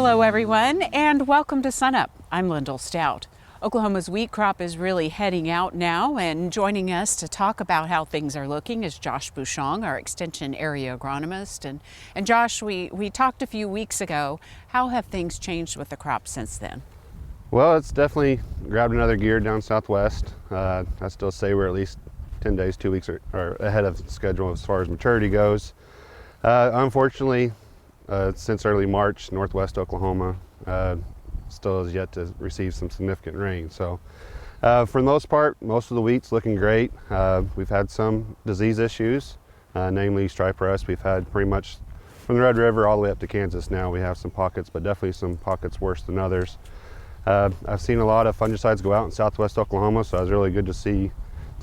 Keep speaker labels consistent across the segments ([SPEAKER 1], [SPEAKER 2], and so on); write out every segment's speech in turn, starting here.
[SPEAKER 1] Hello everyone, and welcome to SUNUP. I'm Lyndall Stout. Oklahoma's wheat crop is really heading out now, and joining us to talk about how things are looking is Josh Bushong, our Extension area agronomist. And Josh, we talked a few weeks ago. How have things changed with the crop since then?
[SPEAKER 2] Well, it's definitely grabbed another gear down southwest. I still say we're at least 10 days, 2 weeks or ahead of schedule as far as maturity goes. Unfortunately, since early March, northwest Oklahoma still has yet to receive some significant rain. So for the most part, most of the wheat's looking great. We've had some disease issues, namely stripe rust. We've had pretty much from the Red River all the way up to Kansas now. We have some pockets, but definitely some pockets worse than others. I've seen a lot of fungicides go out in southwest Oklahoma, so it was really good to see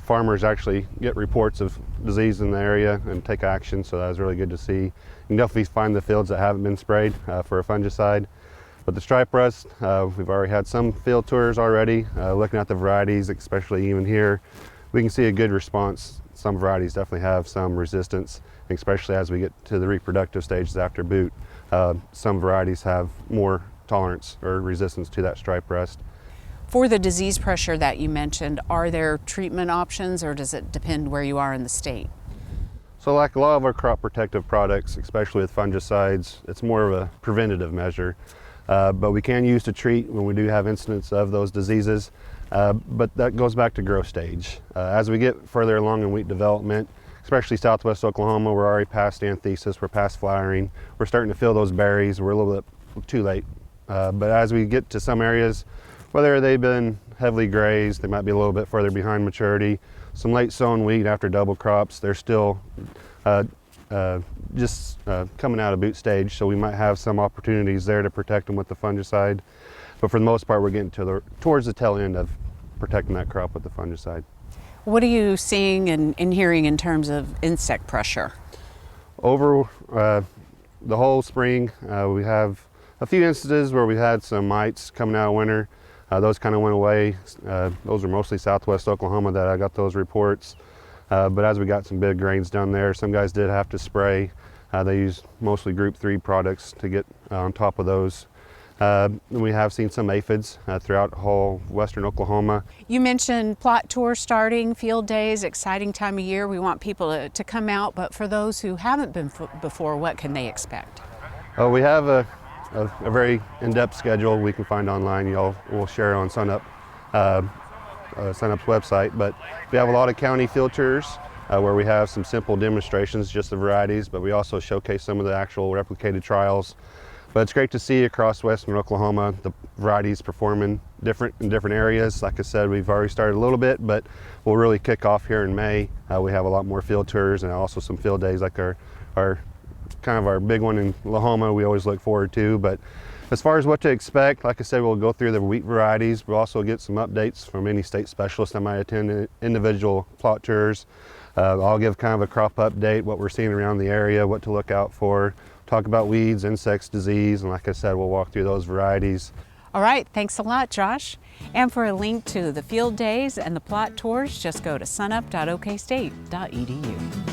[SPEAKER 2] farmers actually get reports of disease in the area and take action, so that was really good to see. You can definitely find the fields that haven't been sprayed for a fungicide. But the stripe rust, we've already had some field tours already, looking at the varieties, especially even here. We can see a good response. Some varieties definitely have some resistance, especially as we get to the reproductive stages after boot. Some varieties have more tolerance or resistance to that stripe rust.
[SPEAKER 1] For the disease pressure that you mentioned, are there treatment options, or does it depend where you are in the state?
[SPEAKER 2] So like a lot of our crop protective products, especially with fungicides, it's more of a preventative measure. But we can use to treat when we do have incidents of those diseases. But that goes back to growth stage. As we get further along in wheat development, especially southwest Oklahoma, we're already past anthesis, we're past flowering, we're starting to feel those berries, we're a little bit too late. But as we get to some areas, whether they've been heavily grazed, they might be a little bit further behind maturity. Some late sown wheat after double crops, they're still just coming out of boot stage, so we might have some opportunities there to protect them with the fungicide. But for the most part, we're getting towards the tail end of protecting that crop with the fungicide.
[SPEAKER 1] What are you seeing and hearing in terms of insect pressure? Over
[SPEAKER 2] the whole spring, we have a few instances where we had some mites coming out of winter. Those kind of went away. Those are mostly southwest Oklahoma that I got those reports. But as we got some big rains down there, some guys did have to spray. They used mostly group 3 products to get on top of those. We have seen some aphids throughout whole western Oklahoma.
[SPEAKER 1] You mentioned plot tours starting, field days, exciting time of year. We want people to come out, but for those who haven't been before, what can they expect?
[SPEAKER 2] We have a very in-depth schedule we can find online. We'll share it on SUNUP, SUNUP's website. But we have a lot of county field tours where we have some simple demonstrations, just the varieties, but we also showcase some of the actual replicated trials. But it's great to see across western Oklahoma the varieties performing different in different areas. Like I said, we've already started a little bit, but we'll really kick off here in May. We have a lot more field tours and also some field days like our kind of our big one in Lahoma we always look forward to. But as far as what to expect, like I said, we'll go through the wheat varieties. We'll also get some updates from any state specialist that might attend individual plot tours. I'll give kind of a crop update, what we're seeing around the area, what to look out for, talk about weeds, insects, disease, and like I said, we'll walk through those varieties.
[SPEAKER 1] All right, thanks a lot, Josh. And for a link to the field days and the plot tours, just go to sunup.okstate.edu.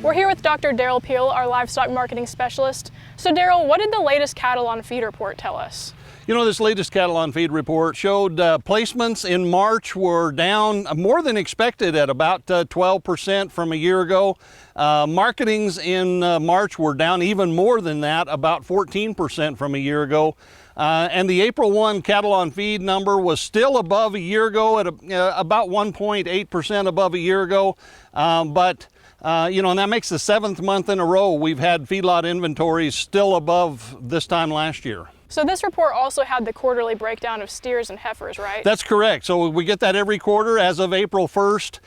[SPEAKER 3] We're here with Dr. Derrell Peel, our livestock marketing specialist. So Derrell, what did the latest cattle on feed report tell us?
[SPEAKER 4] You know, this latest cattle on feed report showed placements in March were down more than expected at about 12% from a year ago. Marketings in March were down even more than that, about 14% from a year ago. And the April 1 cattle on feed number was still above a year ago at about 1.8% above a year ago. You know, and that makes the 7th month in a row we've had feedlot inventories still above this time last year.
[SPEAKER 3] So this report also had the quarterly breakdown of steers and heifers, right?
[SPEAKER 4] That's correct. So we get that every quarter. As of April 1st,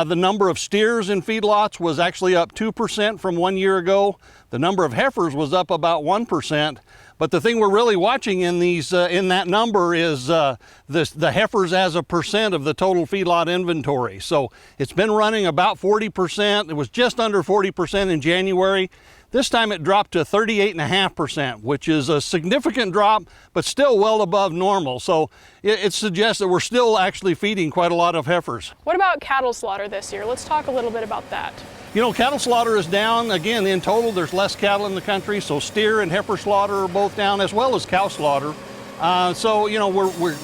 [SPEAKER 4] the number of steers in feedlots was actually up 2% from 1 year ago. The number of heifers was up about 1%. But the thing we're really watching in these in that number is the heifers as a percent of the total feedlot inventory. So it's been running about 40%. It was just under 40% in January. This time it dropped to 38.5%, which is a significant drop, but still well above normal. So it suggests that we're still actually feeding quite a lot of heifers.
[SPEAKER 3] What about cattle slaughter this year? Let's talk a little bit about that.
[SPEAKER 4] You know, cattle slaughter is down. Again, in total, there's less cattle in the country, so steer and heifer slaughter are both down, as well as cow slaughter. So, you know,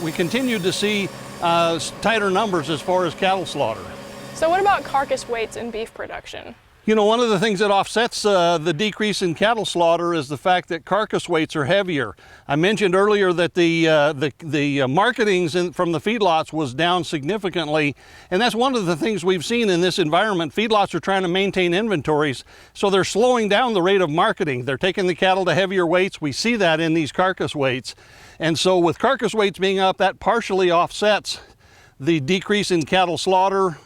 [SPEAKER 4] we continue to see tighter numbers as far as cattle slaughter.
[SPEAKER 3] So what about carcass weights in beef production?
[SPEAKER 4] You know, one of the things that offsets the decrease in cattle slaughter is the fact that carcass weights are heavier. I mentioned earlier that the marketings from the feedlots was down significantly, and that's one of the things we've seen in this environment. Feedlots are trying to maintain inventories, so they're slowing down the rate of marketing. They're taking the cattle to heavier weights. We see that in these carcass weights. And so with carcass weights being up, that partially offsets the decrease in cattle slaughter.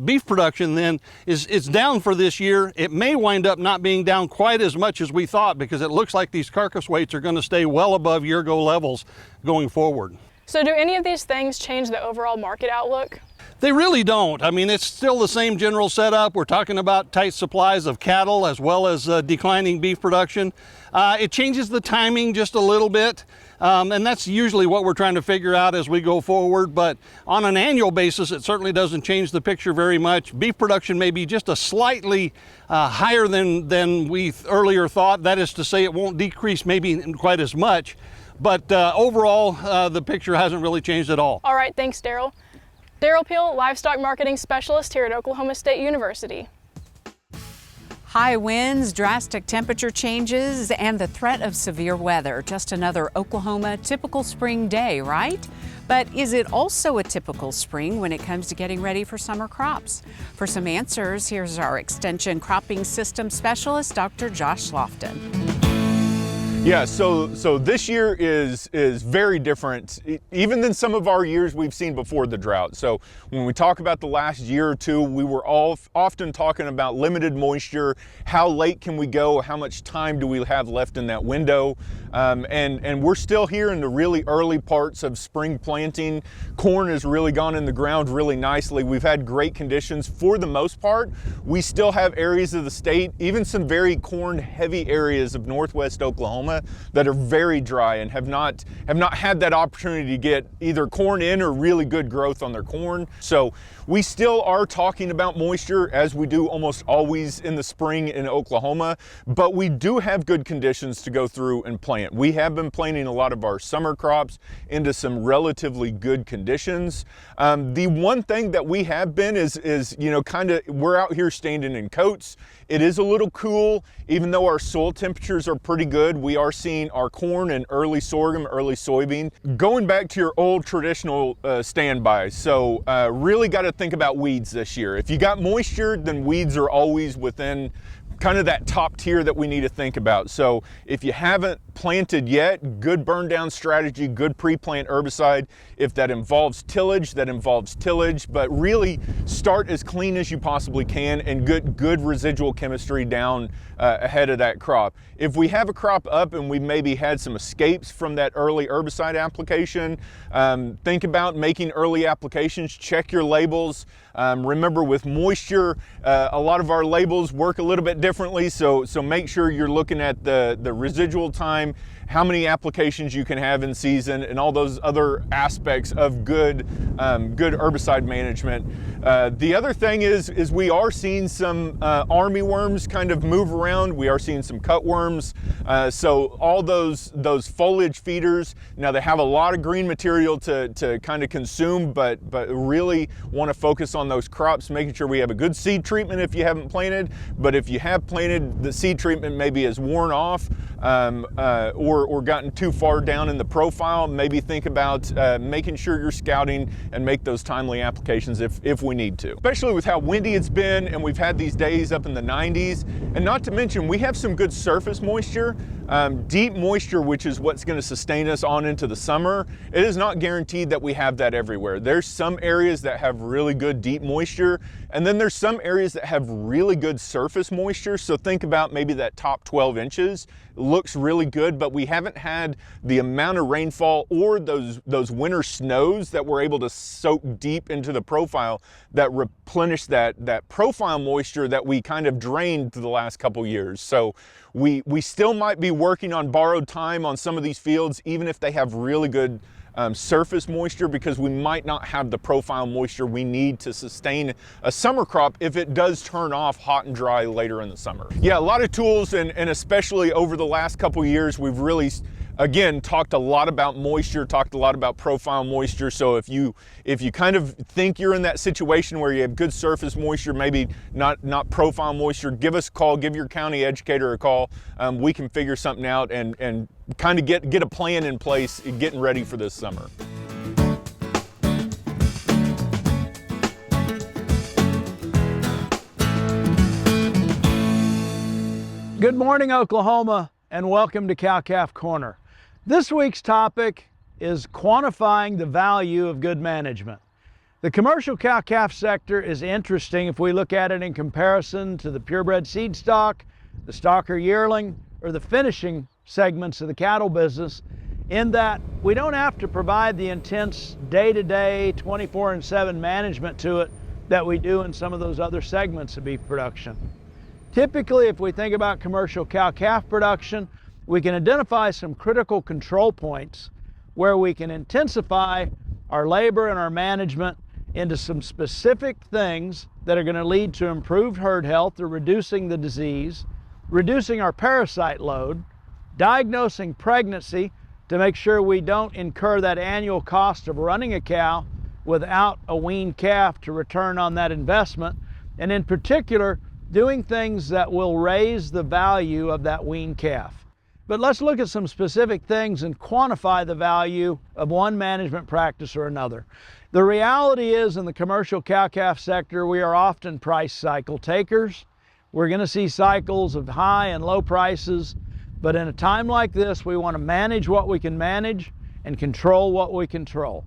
[SPEAKER 4] Beef production then is down for this year. It may wind up not being down quite as much as we thought, because it looks like these carcass weights are going to stay well above year-ago levels going forward.
[SPEAKER 3] So do any of these things change the overall market outlook?
[SPEAKER 4] They really don't. I mean, it's still the same general setup. We're talking about tight supplies of cattle as well as declining beef production. It changes the timing just a little bit, and that's usually what we're trying to figure out as we go forward. But on an annual basis, it certainly doesn't change the picture very much. Beef production may be just a slightly higher than we earlier thought. That is to say, it won't decrease maybe quite as much. But overall, the picture hasn't really changed at all.
[SPEAKER 3] All right, thanks, Derrell. Derrell Peel, Livestock Marketing Specialist here at Oklahoma State University.
[SPEAKER 1] High winds, drastic temperature changes, and the threat of severe weather. Just another Oklahoma typical spring day, right? But is it also a typical spring when it comes to getting ready for summer crops? For some answers, here's our Extension Cropping System Specialist, Dr. Josh Lofton.
[SPEAKER 5] Yeah, so this year is very different, even than some of our years we've seen before the drought. So when we talk about the last year or two, we were often talking about limited moisture, how late can we go, how much time do we have left in that window, and we're still here in the really early parts of spring planting. Corn has really gone in the ground really nicely. We've had great conditions for the most part. We still have areas of the state, even some very corn heavy areas of northwest Oklahoma, that are very dry and have not had that opportunity to get either corn in or really good growth on their corn. So we still are talking about moisture, as we do almost always in the spring in Oklahoma, but we do have good conditions to go through and plant. We have been planting a lot of our summer crops into some relatively good conditions. The one thing that we have been is you know, we're out here standing in coats. It is a little cool, even though our soil temperatures are pretty good. We are seeing our corn and early sorghum, early soybean. Going back to your old traditional standby, so really got to think about weeds this year. If you got moisture, then weeds are always within kind of that top tier that we need to think about. So if you haven't planted yet, good burn down strategy, good pre-plant herbicide. If that involves tillage, but really start as clean as you possibly can and good residual chemistry down ahead of that crop. If we have a crop up and we maybe had some escapes from that early herbicide application, think about making early applications, check your labels. Remember, with moisture, a lot of our labels work a little bit differently, so make sure you're looking at the residual time, how many applications you can have in season, and all those other aspects of good herbicide management. The other thing is we are seeing some army worms kind of move around. We are seeing some cutworms. So all those foliage feeders, now they have a lot of green material to kind of consume, but really want to focus on those crops, making sure we have a good seed treatment if you haven't planted. But if you have planted, the seed treatment maybe is worn off or gotten too far down in the profile, maybe think about making sure you're scouting and make those timely applications if we need to. Especially with how windy it's been, and we've had these days up in the 90s, and not to mention we have some good surface moisture. Deep moisture, which is what's going to sustain us on into the summer, it is not guaranteed that we have that everywhere. There's some areas that have really good deep moisture, and then there's some areas that have really good surface moisture. So think about maybe that top 12 inches. It looks really good, but we haven't had the amount of rainfall or those winter snows that we're able to soak deep into the profile that replenish that profile moisture that we kind of drained the last couple years. So we still might be working on borrowed time on some of these fields, even if they have really good surface moisture, because we might not have the profile moisture we need to sustain a summer crop if it does turn off hot and dry later in the summer. Yeah, a lot of tools, and especially over the last couple years, we've really, again, talked a lot about moisture, talked a lot about profile moisture. So if you kind of think you're in that situation where you have good surface moisture, maybe not profile moisture, give us a call, give your county educator a call. We can figure something out and kind of get a plan in place getting ready for this summer.
[SPEAKER 6] Good morning, Oklahoma, and welcome to Cow-Calf Corner. This week's topic is quantifying the value of good management. The commercial cow-calf sector is interesting if we look at it in comparison to the purebred seed stock, the stocker yearling, or the finishing segments of the cattle business, in that we don't have to provide the intense day-to-day 24/7 management to it that we do in some of those other segments of beef production. Typically, if we think about commercial cow-calf production, we can identify some critical control points where we can intensify our labor and our management into some specific things that are going to lead to improved herd health or reducing the disease, reducing our parasite load, diagnosing pregnancy to make sure we don't incur that annual cost of running a cow without a weaned calf to return on that investment, and in particular, doing things that will raise the value of that weaned calf. But let's look at some specific things and quantify the value of one management practice or another. The reality is, in the commercial cow-calf sector, we are often price cycle takers. We're going to see cycles of high and low prices, but in a time like this, we want to manage what we can manage and control what we control.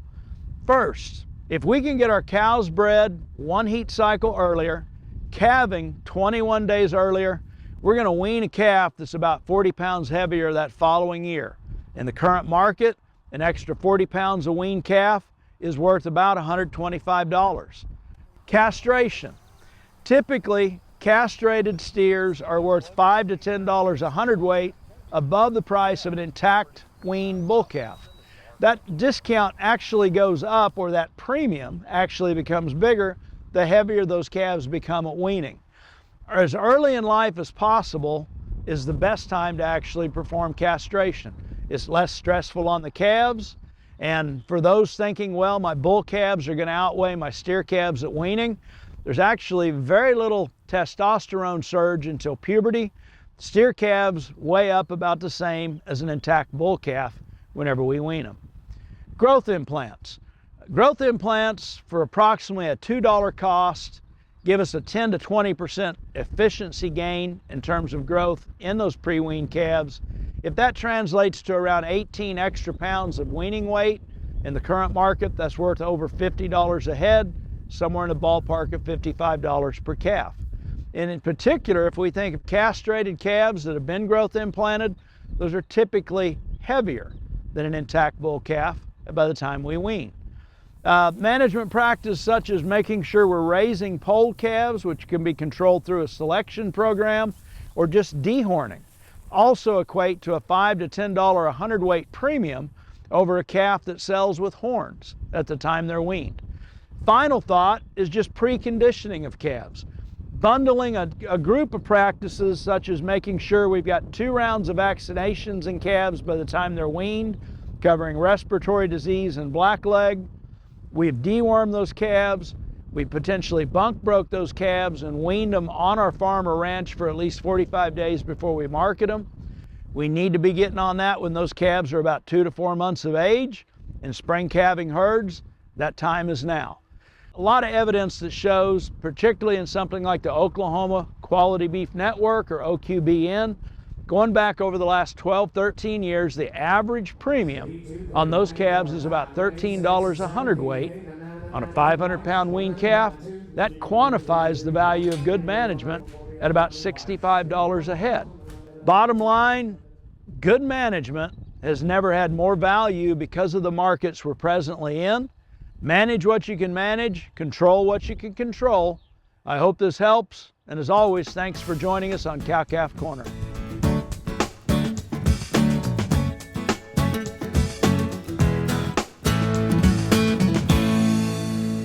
[SPEAKER 6] First, if we can get our cows bred one heat cycle earlier, calving 21 days earlier, we're going to wean a calf that's about 40 pounds heavier that following year. In the current market, an extra 40 pounds of weaned calf is worth about $125. Castration. Typically, castrated steers are worth $5 to $10 a hundredweight above the price of an intact weaned bull calf. That discount actually goes up, or that premium actually becomes bigger the heavier those calves become at weaning. As early in life as possible is the best time to actually perform castration. It's less stressful on the calves, and for those thinking, well, my bull calves are going to outweigh my steer calves at weaning, there's actually very little testosterone surge until puberty. Steer calves weigh up about the same as an intact bull calf whenever we wean them. Growth implants. Growth implants for approximately a $2 cost give us a 10 to 20% efficiency gain in terms of growth in those pre-weaned calves. If that translates to around 18 extra pounds of weaning weight, in the current market, that's worth over $50 a head, somewhere in the ballpark of $55 per calf. And in particular, if we think of castrated calves that have been growth implanted, those are typically heavier than an intact bull calf by the time we wean. Management practice such as making sure we're raising polled calves, which can be controlled through a selection program, or just dehorning, also equate to a $5 to $10 a hundredweight premium over a calf that sells with horns at the time they're weaned. Final thought is just preconditioning of calves. Bundling a group of practices such as making sure we've got 2 rounds of vaccinations in calves by the time they're weaned, covering respiratory disease and blackleg. We've dewormed those calves. We potentially bunk broke those calves and weaned them on our farm or ranch for at least 45 days before we market them. We need to be getting on that when those calves are about 2 to 4 months of age. In spring calving herds, that time is now. A lot of evidence that shows, particularly in something like the Oklahoma Quality Beef Network, or OQBN, Going back over the last 12, 13 years, the average premium on those calves is about $13 a hundredweight. On a 500-pound weaned calf, that quantifies the value of good management at about $65 a head. Bottom line, good management has never had more value because of the markets we're presently in. Manage what you can manage, control what you can control. I hope this helps, and as always, thanks for joining us on Cow-Calf Corner.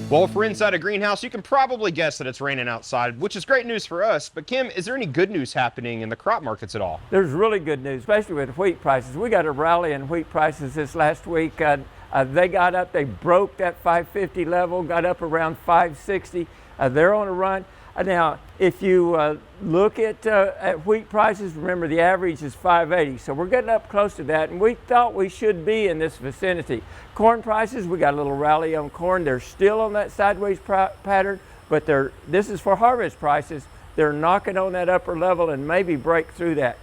[SPEAKER 7] Well, if we're inside a greenhouse, you can probably guess that it's raining outside, which is great news for us. But Kim, is there any good news happening in the crop markets at all?
[SPEAKER 8] There's really good news, especially with wheat prices. We got a rally in wheat prices this last week. They got up, they broke that 550 level, got up around 560. They're on a run. Now, if you look at wheat prices, remember the average is 580, so we're getting up close to that, and we thought we should be in this vicinity. Corn prices, we got a little rally on corn. They're still on that sideways pattern, but this is for harvest prices. They're knocking on that upper level and maybe break through that.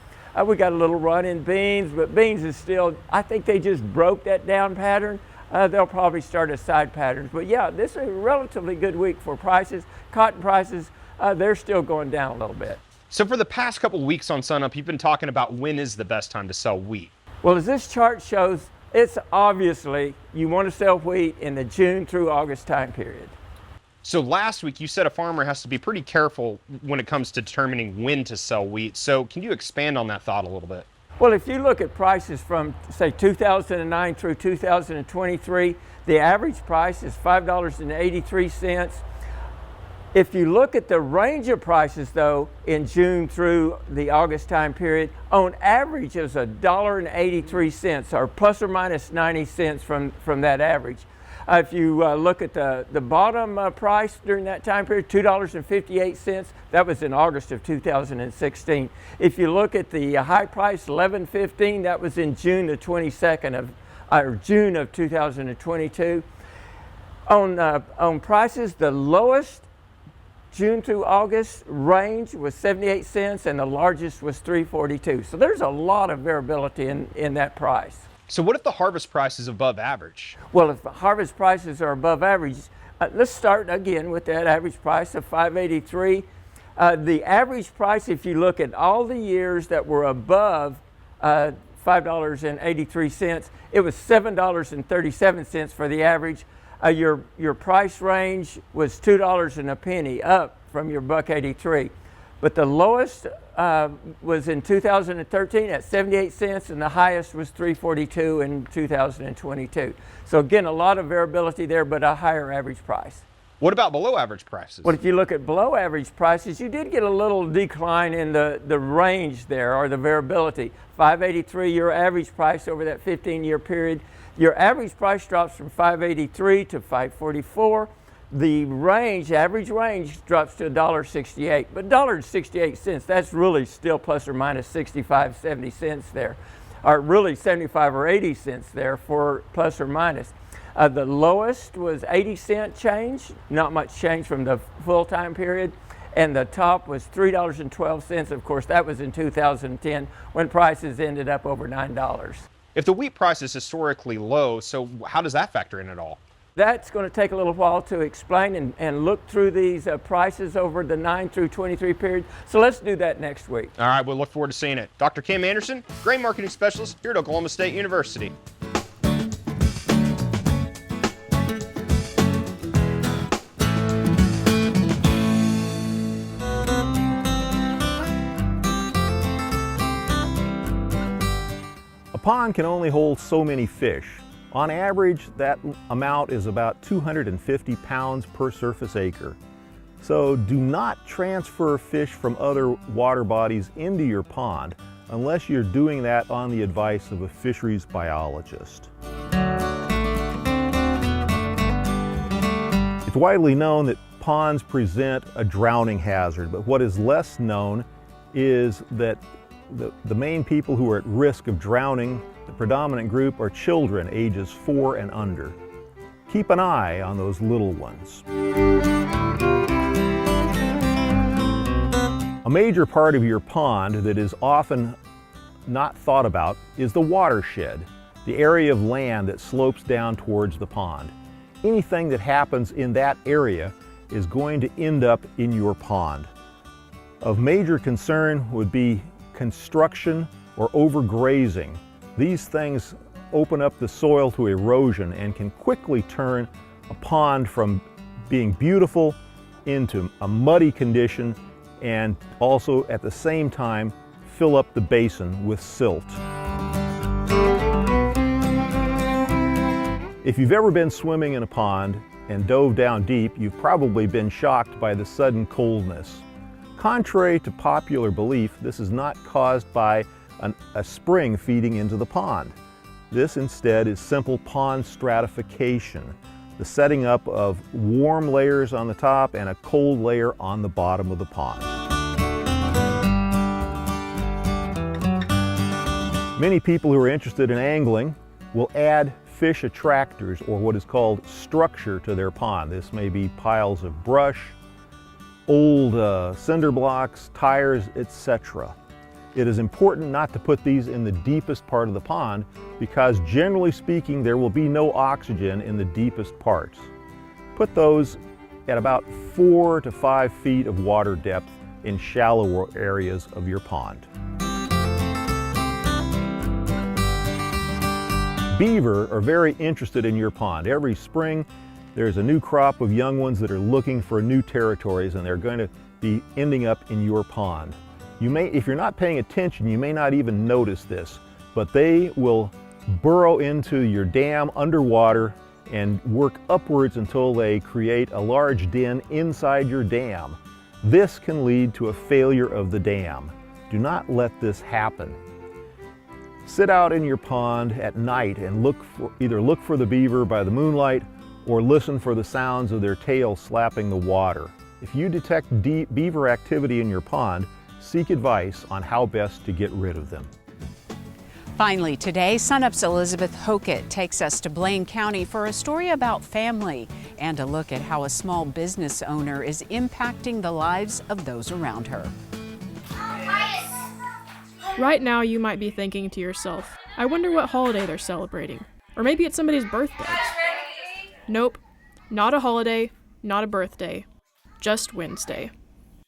[SPEAKER 8] We got a little run in beans, but beans is still, I think they just broke that down pattern. They'll probably start a side pattern. But yeah, this is a relatively good week for prices. Cotton prices, they're still going down a little bit.
[SPEAKER 7] So for the past couple weeks on SUNUP, you've been talking about when is the best time to sell wheat.
[SPEAKER 8] Well, as this chart shows, it's obviously you want to sell wheat in the June through August time period.
[SPEAKER 7] So last week you said a farmer has to be pretty careful when it comes to determining when to sell wheat. So can you expand on that thought a little bit?
[SPEAKER 8] Well, if you look at prices from, say, 2009 through 2023, the average price is $5.83. If you look at the range of prices, though, in June through the August time period, on average is $1.83, or plus or minus 90 cents from that average. If you look at the bottom price during that time period, $2.58, that was in August of 2016. If you look at the high price, $11.15, that was in June the 22nd or June of 2022. On prices, the lowest June through August range was 78 cents and the largest was $3.42. So there's a lot of variability in that price.
[SPEAKER 7] So what if the harvest price is above average?
[SPEAKER 8] Well, if the harvest prices are above average, let's start again with that average price of $5.83. The average price, if you look at all the years that were above $5.83, it was $7.37 for the average. Your price range was $2 and a penny up from your $1.83. But the lowest was in 2013 at 78 cents, and the highest was $3.42 in 2022. So again, a lot of variability there, but a higher average price.
[SPEAKER 7] What about below average prices?
[SPEAKER 8] Well, if you look at below average prices, you did get a little decline in the range there, or the variability. $5.83, your average price over that 15-year period. Your average price drops from $5.83 to $5.44. The range, average range, drops to $1.68, but $1.68, that's really still plus or minus 65, 70 cents there, or really 75 or 80 cents there for plus or minus. The lowest was 80-cent change, not much change from the full-time period, and the top was $3.12. Of course, that was in 2010 when prices ended up over $9.
[SPEAKER 7] If the wheat price is historically low, so how does that factor in at all?
[SPEAKER 8] That's going to take a little while to explain and look through these prices over the 9 through 23 period. So let's do that next week.
[SPEAKER 7] All right, we'll look forward to seeing it. Dr. Kim Anderson, Grain Marketing Specialist here at Oklahoma State University.
[SPEAKER 9] A pond can only hold so many fish. On average, that amount is about 250 pounds per surface acre. So do not transfer fish from other water bodies into your pond unless you're doing that on the advice of a fisheries biologist. It's widely known that ponds present a drowning hazard, but what is less known is that the main people who are at risk of drowning, the predominant group, are children ages 4 and under. Keep an eye on those little ones. A major part of your pond that is often not thought about is the watershed, the area of land that slopes down towards the pond. Anything that happens in that area is going to end up in your pond. Of major concern would be construction or overgrazing. These things open up the soil to erosion and can quickly turn a pond from being beautiful into a muddy condition, and also at the same time fill up the basin with silt. If you've ever been swimming in a pond and dove down deep, you've probably been shocked by the sudden coldness. Contrary to popular belief, this is not caused by a spring feeding into the pond. This instead is simple pond stratification, the setting up of warm layers on the top and a cold layer on the bottom of the pond. Many people who are interested in angling will add fish attractors, or what is called structure, to their pond. This may be piles of brush, old cinder blocks, tires, etc. It is important not to put these in the deepest part of the pond because, generally speaking, there will be no oxygen in the deepest parts. Put those at about 4 to 5 feet of water depth in shallower areas of your pond. Beaver are very interested in your pond. Every spring there's a new crop of young ones that are looking for new territories, and they're going to be ending up in your pond. You may, if you're not paying attention, you may not even notice this, but they will burrow into your dam underwater and work upwards until they create a large den inside your dam. This can lead to a failure of the dam. Do not let this happen. Sit out in your pond at night and either look for the beaver by the moonlight or listen for the sounds of their tail slapping the water. If you detect beaver activity in your pond, seek advice on how best to get rid of them.
[SPEAKER 1] Finally today, SUNUP's Elizabeth Hokett takes us to Blaine County for a story about family and a look at how a small business owner is impacting the lives of those around her.
[SPEAKER 3] Right now you might be thinking to yourself, I wonder what holiday they're celebrating. Or maybe it's somebody's birthday. Nope, not a holiday, not a birthday, just Wednesday.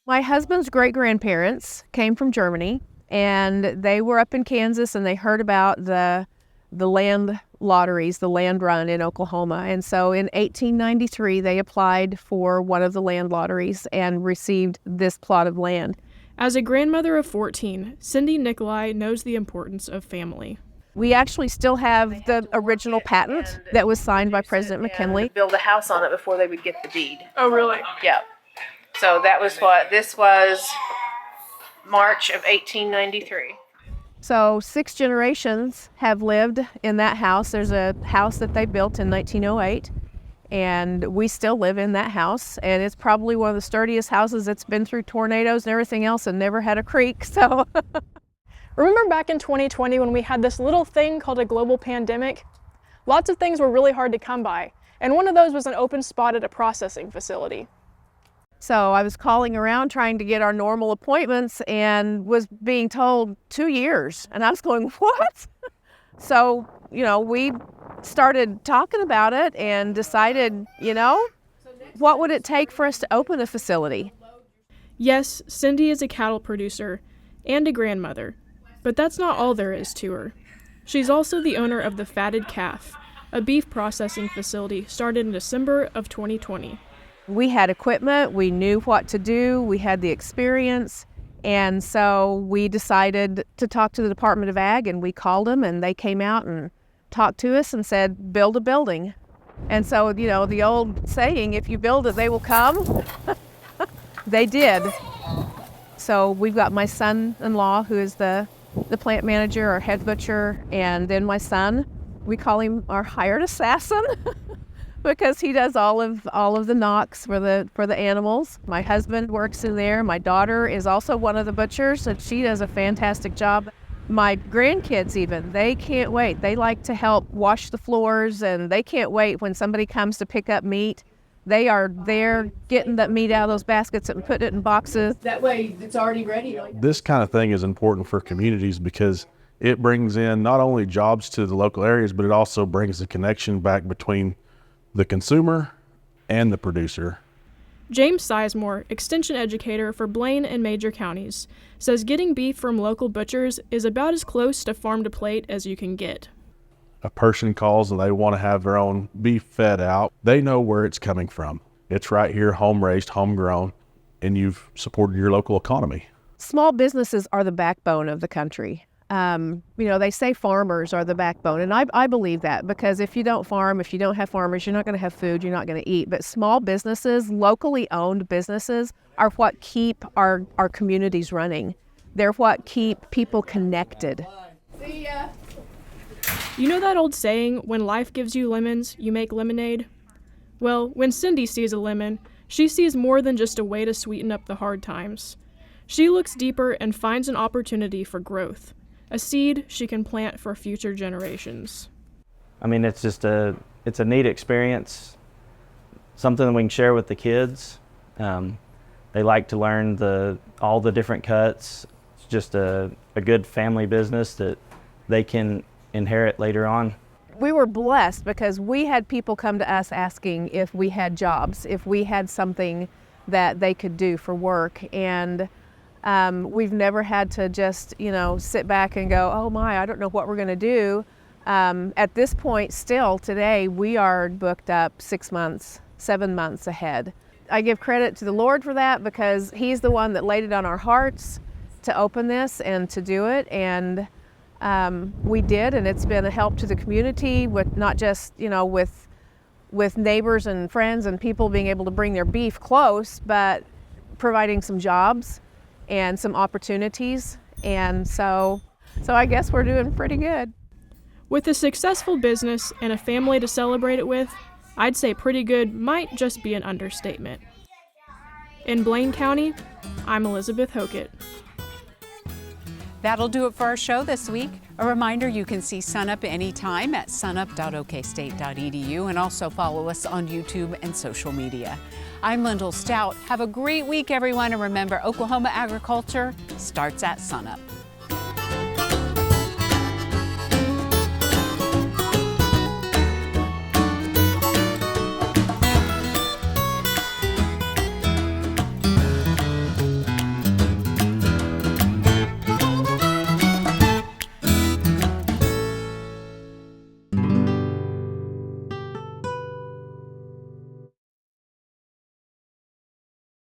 [SPEAKER 10] My husband's great-grandparents came from Germany, and they were up in Kansas, and they heard about the land lotteries, the land run in Oklahoma. And so in 1893, they applied for one of the land lotteries and received this plot of land.
[SPEAKER 3] As a grandmother of 14, Cindy Nicolai knows the importance of family.
[SPEAKER 10] We actually still have the original patent that was signed by President McKinley. Build a house on it before they would get the deed.
[SPEAKER 3] Oh, really?
[SPEAKER 10] Yeah. So that was this was March of 1893. So 6 generations have lived in that house. There's a house that they built in 1908, and we still live in that house. And it's probably one of the sturdiest houses that's been through tornadoes and everything else and never had a creak, so.
[SPEAKER 3] Remember back in 2020 when we had this little thing called a global pandemic? Lots of things were really hard to come by, and one of those was an open spot at a processing facility.
[SPEAKER 10] So I was calling around trying to get our normal appointments and was being told 2 years. And I was going, what? So, we started talking about it and decided, what would it take for us to open a facility?
[SPEAKER 3] Yes, Cindy is a cattle producer and a grandmother, but that's not all there is to her. She's also the owner of the Fatted Calf, a beef processing facility started in December of 2020.
[SPEAKER 10] We had equipment, we knew what to do, we had the experience, and so we decided to talk to the Department of Ag, and we called them, and they came out and talked to us and said, build a building. And so, the old saying, if you build it, they will come. They did. So we've got my son-in-law, who is the plant manager, our head butcher, and then my son. We call him our hired assassin. Because he does all of the knocks for the animals. My husband works in there. My daughter is also one of the butchers, and she does a fantastic job. My grandkids even, they can't wait. They like to help wash the floors, and they can't wait when somebody comes to pick up meat. They are there getting that meat out of those baskets and putting it in boxes. That way it's already ready.
[SPEAKER 11] This kind of thing is important for communities because It brings in not only jobs to the local areas, but it also brings the connection back between the consumer and the producer.
[SPEAKER 3] James Sizemore, extension educator for Blaine and Major counties, says getting beef from local butchers is about as close to farm to plate as you can get.
[SPEAKER 11] A person calls and they want to have their own beef fed out. They know where it's coming from. It's right here, home raised, homegrown, and you've supported your local economy.
[SPEAKER 10] Small businesses are the backbone of the country. They say farmers are the backbone, and I believe that, because if you don't farm, if you don't have farmers, you're not going to have food, you're not going to eat. But small businesses, locally owned businesses, are what keep our communities running. They're what keep people connected.
[SPEAKER 3] See ya. You know that old saying, when life gives you lemons, you make lemonade? Well, when Cindy sees a lemon, she sees more than just a way to sweeten up the hard times. She looks deeper and finds an opportunity for growth, a seed she can plant for future generations.
[SPEAKER 12] I mean, it's a neat experience, something that we can share with the kids. They like to learn all the different cuts. It's just a good family business that they can inherit later on.
[SPEAKER 10] We were blessed because we had people come to us asking if we had jobs, if we had something that they could do for work. And we've never had to just, sit back and go, oh my, I don't know what we're going to do. At this point, still today, we are booked up 6 months, 7 months ahead. I give credit to the Lord for that, because He's the one that laid it on our hearts to open this and to do it. And we did, and it's been a help to the community, with not just, with neighbors and friends and people being able to bring their beef close, but providing some jobs and some opportunities. And so I guess we're doing pretty good.
[SPEAKER 3] With a successful business and a family to celebrate it with, I'd say pretty good might just be an understatement. In Blaine County, I'm Elizabeth Hokett.
[SPEAKER 1] That'll do it for our show this week. A reminder, you can see SUNUP anytime at sunup.okstate.edu, and also follow us on YouTube and social media. I'm Lyndall Stout. Have a great week, everyone, and remember, Oklahoma agriculture starts at SUNUP.